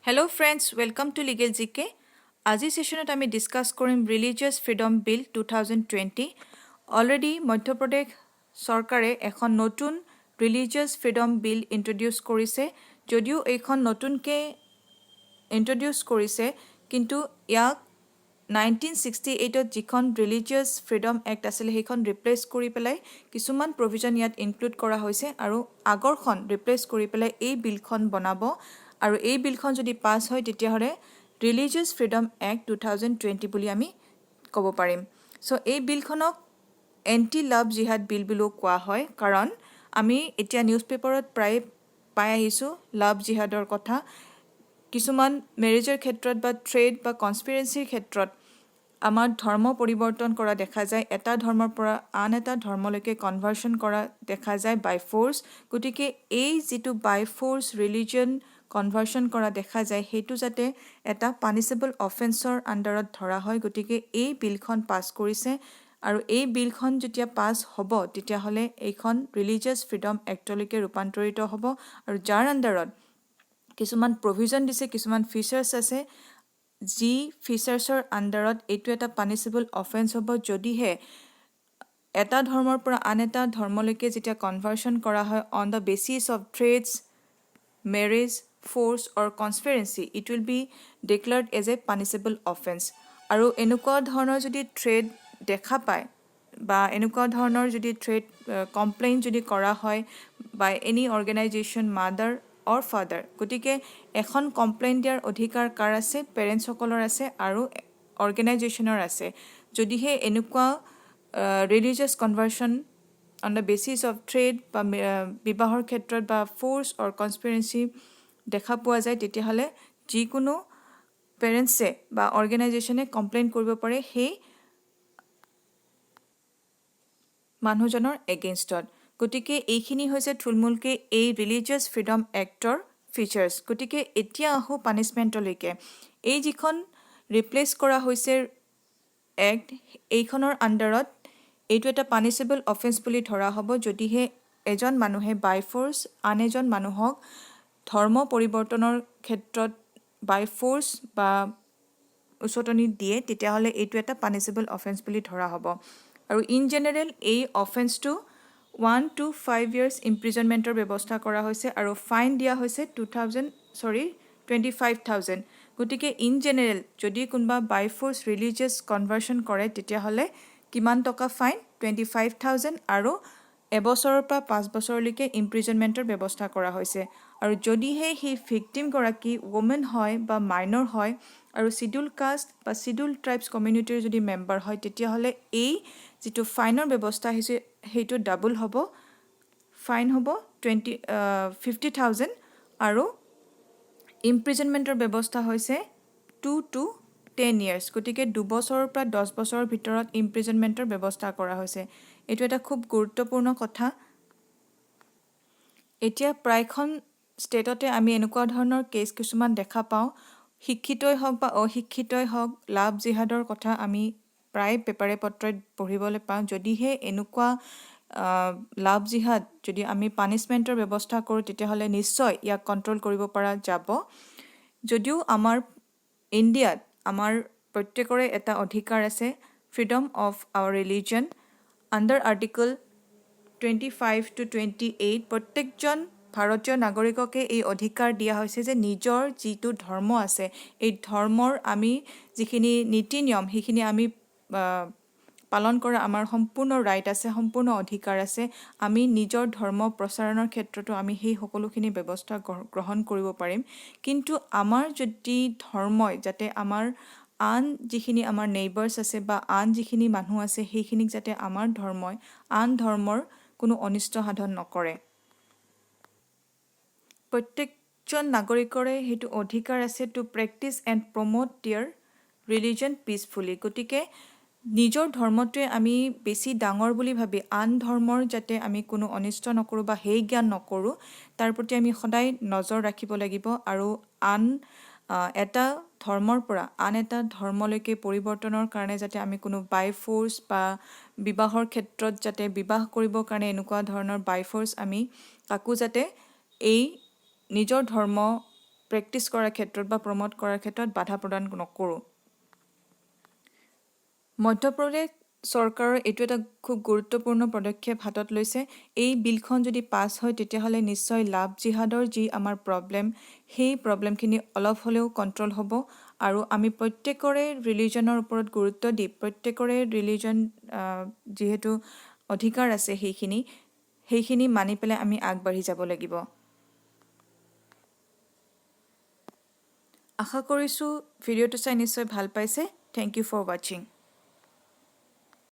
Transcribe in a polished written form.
Hello friends, welcome to Legal GK. আজি সেশনত আমি discuss কৰিম ৰিলিজিয়াছ ফ্ৰীডম বিল 2020. অলৰেডি মধ্যপ্ৰদেশ চৰকাৰে এখন নতুন ৰিলিজিয়াছ ফ্ৰীডম বিল ইন্ট্ৰোডিউস কৰিছে যদিও এইখন নতুনকৈ ইন্ট্ৰোডিউস কৰিছে কিন্তু ইয়াক 1968ত যিখন ৰিলিজিয়াছ ফ্ৰীডম এক্ট আছিল সেইখন ৰিপ্লেস কৰি পেলাই কিছুমান প্ৰভিজন ইয়াত ইনক্লুড কৰা হৈছে আৰু আগৰখন ৰিপ্লেস কৰি পেলাই এই বিলখন বনাব আৰু এই বিলখন যদি পাস হয় তেতিয়াহলে ৰিলিজিয়াছ ফ্ৰীডম এক্ট 2020 বুলি আমি ক'ব পাৰিম সো এই বিলখনক এন্টি লাভ জিহাদ বিল বুলিও কোৱা হয় কাৰণ আমি এতিয়া নিউজ পেপাৰত প্ৰায় পাই আহিছো লাভ জিহাদৰ কথা কিছুমান মেৰেজৰ ক্ষেত্ৰত বা ট্ৰেড বা কনস্পিৰেন্সিৰ ক্ষেত্ৰত আমাৰ ধৰ্ম পৰিৱৰ্তন কৰা দেখা যায় এটা ধৰ্মৰ পৰা আন এটা ধৰ্মলৈকে কনভাৰ্সন কৰা দেখা যায় বাই ফোৰ্স গতিকে এই যেটো বাই ফোৰ্স ৰিলিজন কনভাৰ্সন কৰা দেখা যায় হেতু যাতে এটা পানিশেবল অফেন্সৰ আন্ডাৰত ধৰা হয় গতিকে এই বিলখন পাস কৰিছে আৰু এই বিলখন যেতিয়া পাস হ'ব তেতিয়া হলে এইখন ৰিলিজিয়াছ ফ্ৰীডম এক্টলৈকে ৰূপান্তৰিত হ'ব আৰু যাৰ আন্ডাৰত কিছুমান প্ৰভিজন দিছে কিছুমান ফিচাৰ্স আছে যি ফিচাৰ্সৰ আন্ডাৰত এইটো এটা পানিশেবল অফেন্স হ'ব যদিহে এটা ধৰ্মৰ পৰা আন এটা ধৰ্মলৈকে যেতিয়া কনভাৰ্সন কৰা হয় on the basis of threats marriage force or conspiracy it will be declared as a punishable offence আৰু এনেকুৱা ধৰণৰ যদি ট্ৰেড দেখা পায় বা এনেকুৱা ধৰণৰ যদি ট্ৰেড কমপ্লেইন যদি কৰা হয় বাই এনি অৰ্গেনাইজেশ্যন মাদাৰ অৰ ফাদাৰ গতিকে এখন কমপ্লেইন দিয়াৰ অধিকাৰ কাৰ আছে পেৰেণ্টসকলৰ আছে আৰু অৰ্গেনাইজেশ্যনৰ আছে যদিহে এনেকুৱা religious conversion on the basis of trade বা বিবাহৰ ক্ষেত্ৰত বা ফোৰ্স অৰ কনস্পিৰেন্সি দেখা পোৱা যায় তেতিয়াহলে যিকোনো পেৰেণ্টছে বা অৰ্গেনাইজেশ্যনে কমপ্লেইন কৰিব পাৰে সেই মানুহজনৰ এগেইনষ্টত গতিকে এইখিনি হৈছে থুলমূলকে এই ৰিলিজিয়াছ ফ্ৰীডম এক্টৰ ফিচাৰ্স গতিকে এতিয়া আহো পানিশমেন্টলৈকে এই যিখন ৰিপ্লেস কৰা হৈছে এক্ট এইখনৰ আন্ডাৰত এইটো এটা পানিশেবল অফেন্স বুলি ধৰা হ'ব যদিহে এজন মানুহে বাই ফোৰ্স আন এজন মানুহক ধৰ্ম পৰিৱৰ্তনৰ ক্ষেত্ৰত বাই ফোৰ্স বা উচতনি দিয়ে তেতিয়াহলে এইটো এটা পানিশেবল অফেন্স বুলি ধৰা হ'ব আৰু ইন জেনাৰেল এই অফেন্সটো 1 to 5 years imprisonmentor ব্যৱস্থা কৰা হৈছে আৰু ফাইন দিয়া হৈছে 25,000 গতিকে ইন জেনাৰেল যদি কোনবা বাই ফোৰ্স ৰিলিজিয়াছ কনভাৰ্সন কৰে তেতিয়াহলে কিমান টকা ফাইন 25,000 আৰু এবছৰৰ পৰা 5 বছৰলৈকে ইম্প্ৰিজনমেন্টৰ ব্যৱস্থা কৰা হৈছে আৰু যদিহে হি ভিকটিম গৰাকী ওমেন হয় বা মাইনৰ হয় আৰু শিডিউল কাষ্ট বা শিডিউল ট্ৰাইবছ কমিউনিটিৰ যদি মেম্বাৰ হয় তেতিয়াহলে এই যেটো ফাইনৰ ব্যৱস্থা হৈছে হেতু ডাবল হ'ব ফাইন হ'ব 50,000 আৰু ইম্প্ৰিজনমেন্টৰ ব্যৱস্থা হৈছে 2 to 10 years গতিকে 2 বছৰৰ পৰা 10 বছৰৰ ভিতৰত ইম্প্ৰিজনমেন্টৰ ব্যৱস্থা কৰা হৈছে এটো এটা খুব গুৰুত্বপূৰ্ণ কথা এতিয়া প্ৰায়খন ষ্টেটতে আমি এনেকুৱা ধৰণৰ কেছ কিছুমান দেখা পাওঁ শিক্ষিতই হওক বা অশিক্ষিতই হওক লাভ জিহাদৰ কথা আমি প্ৰায় পেপাৰে পত্ৰত পঢ়িবলৈ পাওঁ যদিহে এনেকুৱা লাভ জিহাদ যদি আমি পানিশমেন্টৰ ব্যৱস্থা কৰো তেতিয়াহলে নিশ্চয় ইয়াক কন্ট্ৰোল কৰিব পৰা যাব যদিও আমাৰ ইণ্ডিয়াত আমাৰ প্ৰত্যেকৰে এটা অধিকাৰ আছে freedom of our religion under article 25 to 28 প্ৰত্যেকজন ভাৰতীয় নাগৰিককে এই অধিকাৰ দিয়া হৈছে যে নিজৰ যিটো ধৰ্ম আছে এই ধৰ্মৰ আমি যিখিনি নীতি নিয়ম হিখিনি আমি পালন কৰা আমাৰ সম্পূৰ্ণ ৰাইট আছে সম্পূৰ্ণ অধিকাৰ আছে আমি নিজৰ ধৰ্ম প্ৰচাৰণৰ ক্ষেত্ৰতো আমি সেই সকলোখিনি ব্যৱস্থা গ্ৰহণ কৰিব পাৰিম কিন্তু আমাৰ যদি ধৰ্মই যাতে আমাৰ আন যিখিনি আমাৰ নেইবাৰ্স আছে বা আন যিখিনি মানুহ আছে সেইখিনিক যাতে আমাৰ ধৰ্মই আন ধৰ্মৰ কোনো অনিষ্ট সাধন নকৰে প্ৰত্যেকজন নাগৰিকৰে হেতু অধিকাৰ আছে to practise and promote their religion peacefully গতিকে নিজৰ ধৰ্মটোৱে আমি বেছি ডাঙৰ বুলি ভাবি আন ধৰ্মৰ যাতে আমি কোনো অনিষ্ট নকৰো বা হেই জ্ঞান নকৰো তাৰ প্ৰতি আমি সদায় নজৰ ৰাখিব লাগিব আৰু আন এটা ধৰ্মৰ পৰা আন এটা ধৰ্মলৈকে পৰিৱৰ্তনৰ কাৰণে যাতে আমি কোনো বাই ফোৰ্স বা বিবাহৰ ক্ষেত্ৰত যাতে বিবাহ কৰিবৰ কাৰণে এনেকুৱা ধৰণৰ বাই ফোৰ্স আমি কাকো যাতে এই নিজৰ ধৰ্ম প্ৰেক্টিছ কৰাৰ ক্ষেত্ৰত বা প্ৰমোট কৰাৰ ক্ষেত্ৰত বাধা প্ৰদান নকৰোঁ। মধ্যপ্ৰদেশ চৰকাৰৰ এইটো এটা খুব গুৰুত্বপূৰ্ণ পদক্ষেপ হাতত লৈছে। এই বিলখন যদি পাছ হয় তেতিয়াহ'লে নিশ্চয় লাভ জিহাদৰ যি আমাৰ প্ৰব্লেম, সেই প্ৰব্লেমখিনি অলপ হ'লেও কণ্ট্ৰল হ'ব আৰু আমি প্ৰত্যেকৰে ৰিলিজনৰ ওপৰত গুৰুত্ব দি প্ৰত্যেকৰে ৰিলিজন যিহেতু অধিকাৰ আছে সেইখিনি মানি পেলাই আমি আগবাঢ়ি যাব লাগিব। আশা কৰিছোঁ ভিডিঅ'টো চাই নিশ্চয় ভাল পাইছে। থেংক ইউ ফৰ ৱাচিং।